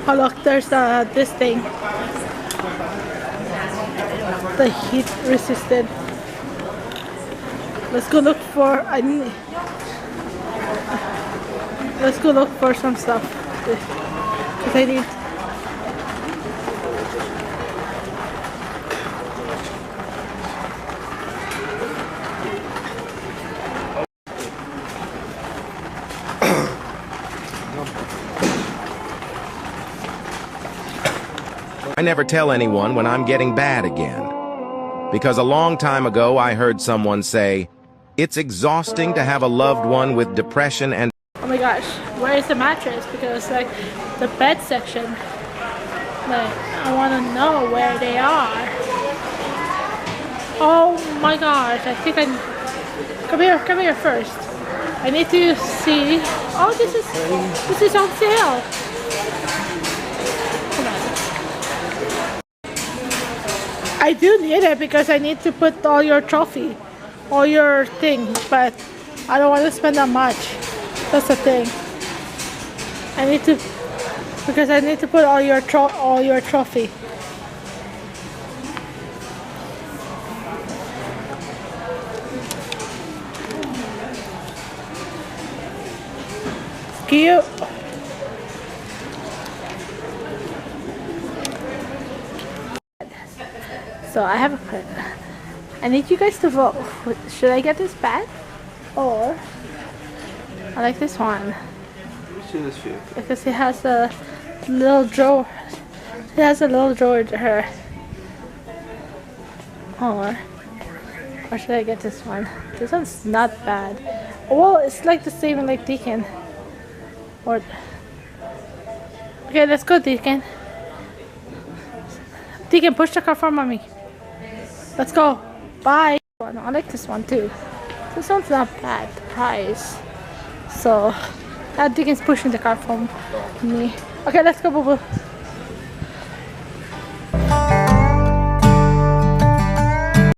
Oh look, there's this thing. The heat resistant. Let's go look for. Let's go look for some stuff. Cause I need. I never tell anyone when I'm getting bad again. Because a long time ago I heard someone say, it's exhausting to have a loved one with depression and... Oh my gosh, where is the mattress? Because like the bed section, like I want to know where they are. Oh my gosh, I think come here first. I need to see. Oh, this is on sale. Hold on. I do need it because I need to put all your trophy, all your things, but I don't want to spend that much. That's the thing. I need to put all your trophy. Cute. So I have a plan. I need you guys to vote. Should I get this bag or I like this one? Because it has a little drawer. It has a little drawer to her. Or should I get this one? This one's not bad. Well, it's like the same like Deacon. Or okay, let's go, Deacon. Deacon, push the car for mommy. Let's go. Bye. I like this one too. This one's not bad. The price. So, Deacon's pushing the car for me. Okay, let's go, boo boo.